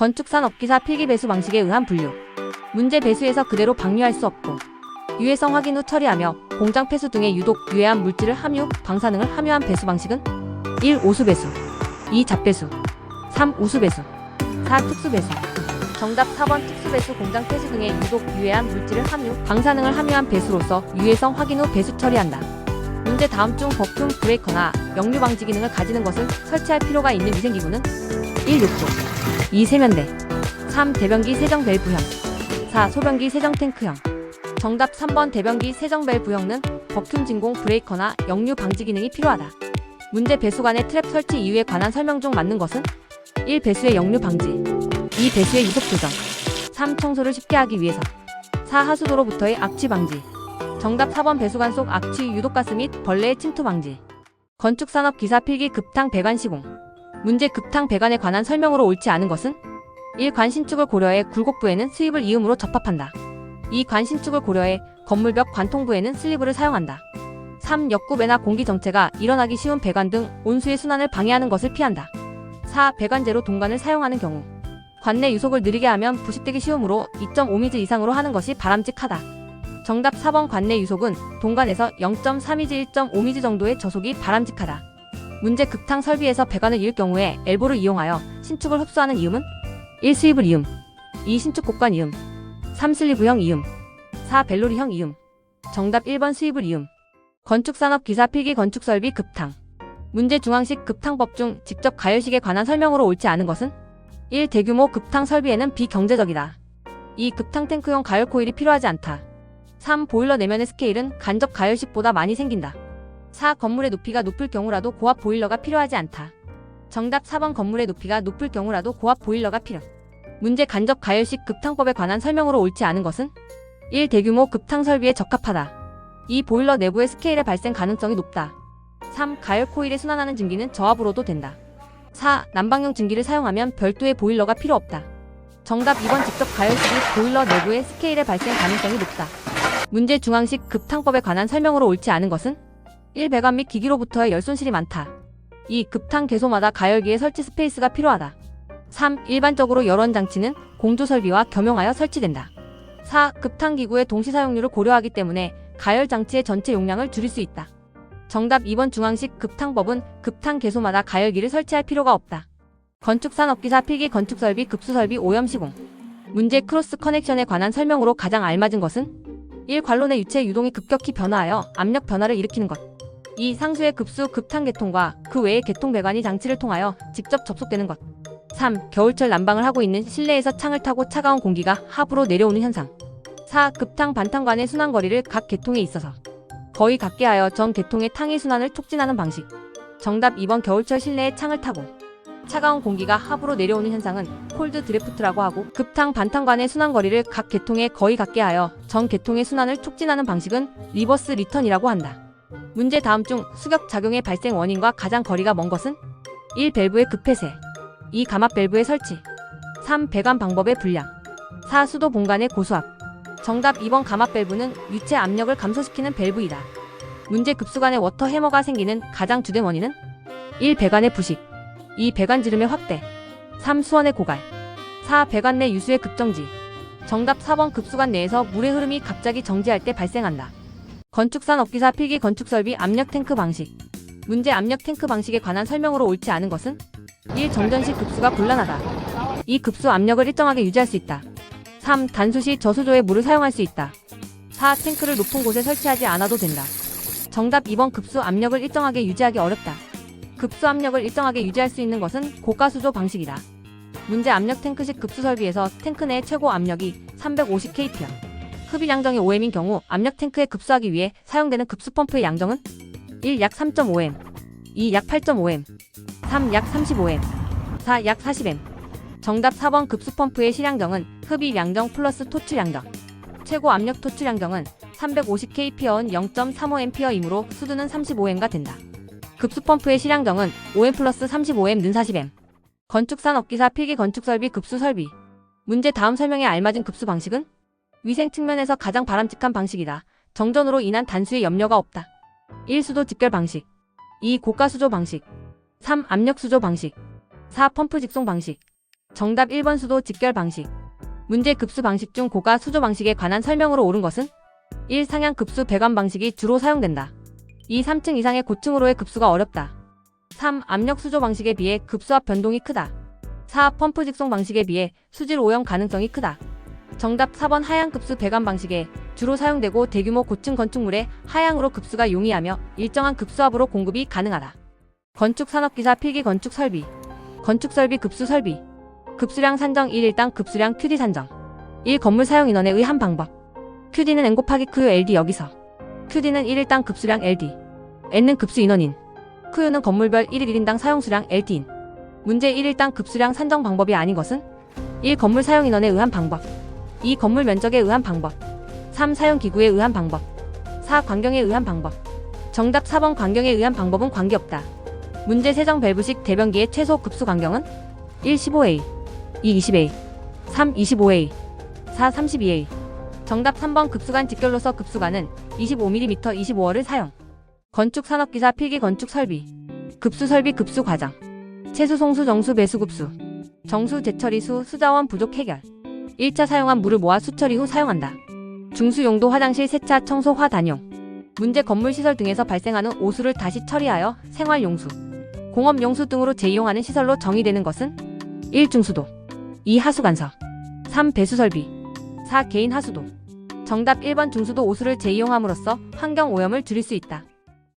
건축산업기사 필기배수 방식에 의한 분류. 문제 배수에서 그대로 방류할 수 없고 유해성 확인 후 처리하며 공장 폐수 등의 유독 유해한 물질을 함유, 방사능을 함유한 배수 방식은 1. 오수배수 2. 잡배수 3. 우수배수 4. 특수배수. 정답 4번 특수배수. 공장 폐수 등의 유독 유해한 물질을 함유, 방사능을 함유한 배수로서 유해성 확인 후 배수 처리한다. 문제 다음 중 버큐움 브레이커나 역류 방지 기능을 가지는 것을 설치할 필요가 있는 위생기구는 1. 욕조 2. 세면대 3. 대변기 세정 밸브형 4. 소변기 세정 탱크형. 정답 3번 대변기 세정 밸브형은 버큐움 진공 브레이커나 역류 방지 기능이 필요하다. 문제 배수관의 트랩 설치 이유에 관한 설명 중 맞는 것은 1. 배수의 역류 방지 2. 배수의 유속 조정 3. 청소를 쉽게 하기 위해서 4. 하수도로부터의 악취 방지. 정답 4번 배수관 속 악취, 유독가스 및 벌레의 침투 방지. 건축산업 기사 필기 급탕 배관 시공. 문제 급탕 배관에 관한 설명으로 옳지 않은 것은 1. 관신축을 고려해 굴곡부에는 스윕을 이음으로 접합한다. 2. 관신축을 고려해 건물벽 관통부에는 슬리브를 사용한다. 3. 역구배나 공기 정체가 일어나기 쉬운 배관 등 온수의 순환을 방해하는 것을 피한다. 4. 배관제로 동관을 사용하는 경우 관내 유속을 느리게 하면 부식되기 쉬우므로 2.5m 이상으로 하는 것이 바람직하다. 정답 4번 관내 유속은 동관에서 0.3m 1.5m 정도의 저속이 바람직하다. 문제 급탕 설비에서 배관을 이을 경우에 엘보를 이용하여 신축을 흡수하는 이음은 1. 스윕을 이음 2. 신축 곡관 이음 3. 슬리브형 이음 4. 벨로리형 이음. 정답 1번 스윕을 이음. 건축산업 기사 필기 건축설비 급탕. 문제 중앙식 급탕법 중 직접 가열식에 관한 설명으로 옳지 않은 것은 1. 대규모 급탕 설비에는 비경제적이다. 2. 급탕 탱크용 가열 코일이 필요하지 않다. 3. 보일러 내면의 스케일은 간접 가열식보다 많이 생긴다. 4. 건물의 높이가 높을 경우라도 고압 보일러가 필요하지 않다. 정답 4번 건물의 높이가 높을 경우라도 고압 보일러가 필요. 문제 간접 가열식 급탕법에 관한 설명으로 옳지 않은 것은 1. 대규모 급탕 설비에 적합하다. 2. 보일러 내부의 스케일의 발생 가능성이 높다. 3. 가열 코일에 순환하는 증기는 저압으로도 된다. 4. 난방용 증기를 사용하면 별도의 보일러가 필요 없다. 정답 2번 직접 가열식이 보일러 내부의 스케일의 발생 가능성이 높다. 문제 중앙식 급탕법에 관한 설명으로 옳지 않은 것은 1. 배관 및 기기로부터의 열 손실이 많다. 2. 급탕 개소마다 가열기의 설치 스페이스가 필요하다. 3. 일반적으로 열원 장치는 공조 설비와 겸용하여 설치된다. 4. 급탕 기구의 동시 사용률을 고려하기 때문에 가열 장치의 전체 용량을 줄일 수 있다. 정답 2번 중앙식 급탕법은 급탕 개소마다 가열기를 설치할 필요가 없다. 건축산업기사 필기 건축설비 급수설비 오염 시공. 문제 크로스 커넥션에 관한 설명으로 가장 알맞은 것은 1. 관론의 유체 유동이 급격히 변화하여 압력 변화를 일으키는 것. 2. 상수의 급수 급탕 계통과 그 외의 계통 배관이 장치를 통하여 직접 접속되는 것. 3. 겨울철 난방을 하고 있는 실내에서 창을 타고 차가운 공기가 하부로 내려오는 현상. 4. 급탕 반탕관의 순환 거리를 각 계통에 있어서 거의 같게 하여 전 계통의 탕의 순환을 촉진하는 방식. 정답 2번 겨울철 실내에 창을 타고 차가운 공기가 하부로 내려오는 현상은 콜드 드래프트라고 하고 급탕 반탕관의 순환 거리를 각 계통에 거의 같게 하여 전 계통의 순환을 촉진하는 방식은 리버스 리턴이라고 한다. 문제 다음 중 수격 작용의 발생 원인과 가장 거리가 먼 것은 1. 밸브의 급폐쇄 2. 감압 밸브의 설치 3. 배관 방법의 불량 4. 수도 본관의 고수압. 정답 2번 감압 밸브는 유체 압력을 감소시키는 밸브이다. 문제 급수관의 워터 해머가 생기는 가장 주된 원인은 1. 배관의 부식 2. 배관 지름의 확대 3. 수원의 고갈 4. 배관 내 유수의 급정지. 정답 4번 급수관 내에서 물의 흐름이 갑자기 정지할 때 발생한다. 건축산업기사 필기 건축설비 압력 탱크 방식. 문제 압력 탱크 방식에 관한 설명으로 옳지 않은 것은 1. 정전 시 급수가 곤란하다. 2. 급수 압력을 일정하게 유지할 수 있다. 3. 단수 시 저수조의 물을 사용할 수 있다. 4. 탱크를 높은 곳에 설치하지 않아도 된다. 정답 2번 급수 압력을 일정하게 유지하기 어렵다. 급수 압력을 일정하게 유지할 수 있는 것은 고가수조 방식이다. 문제 압력 탱크식 급수 설비에서 탱크 내의 최고 압력이 350kpm. 흡입 양정이 5m인 경우 압력 탱크에 급수하기 위해 사용되는 급수 펌프의 양정은 1. 약 3.5m 2. 약 8.5m 3. 약 35m 4. 약 40m. 정답 4번 급수 펌프의 실양정은 흡입 양정 플러스 토출 양정. 최고 압력 토출 양정은 350kpm은 0.35A이므로 수두는 35M가 된다. 급수 펌프의 실양정은 5M 플러스 35M 는 40M. 건축산업기사 필기 건축설비 급수 설비. 문제 다음 설명에 알맞은 급수 방식은 위생 측면에서 가장 바람직한 방식이다. 정전으로 인한 단수의 염려가 없다. 1. 수도 집결 방식 2. 고가 수조 방식 3. 압력 수조 방식 4. 펌프 직송 방식. 정답 1번 수도 직결 방식. 문제 급수 방식 중 고가 수조 방식에 관한 설명으로 옳은 것은 1. 상향 급수 배관 방식이 주로 사용된다. 2. 3층 이상의 고층으로의 급수가 어렵다. 3. 압력 수조 방식에 비해 급수압 변동이 크다. 4. 펌프 직송 방식에 비해 수질 오염 가능성이 크다. 정답 4번 하향 급수 배관 방식에 주로 사용되고 대규모 고층 건축물에 하향으로 급수가 용이하며 일정한 급수압으로 공급이 가능하다. 건축산업기사 필기 건축설비. 건축설비 급수 설비. 급수량 산정 1. 일당 급수량 QD 산정. 1. 건물 사용 인원에 의한 방법. QD는 N 곱하기 QU LD. 여기서 QD는 1일당 급수량 LD, N은 급수 인원인, QU는 건물별 1일 1인당 사용수량 LD인. 문제 1일당 급수량 산정 방법이 아닌 것은 1. 건물 사용 인원에 의한 방법. 2. 건물 면적에 의한 방법. 3. 사용 기구에 의한 방법. 4. 광경에 의한 방법. 정답 4번 광경에 의한 방법은 관계없다. 문제 세정 밸브식 대변기의 최소 급수 간격은 1. 15A, 2. 20A, 3. 25A, 4. 32A. 정답 3번 급수관 직결로서 급수관은 25mm 25월을 사용. 건축산업기사 필기 건축설비. 급수설비 급수 과정. 채수 송수 정수 배수 급수. 정수 재처리 수자원 부족 해결. 1차 사용한 물을 모아 수처리 후 사용한다. 중수 용도 화장실 세차 청소 화 단용. 문제 건물 시설 등에서 발생하는 오수를 다시 처리하여 생활용수, 공업용수 등으로 재이용하는 시설로 정의되는 것은 1. 중수도, 2. 하수관서, 3. 배수설비, 4. 개인 하수도. 정답 1번 중수도 오수를 재이용함으로써 환경오염을 줄일 수 있다.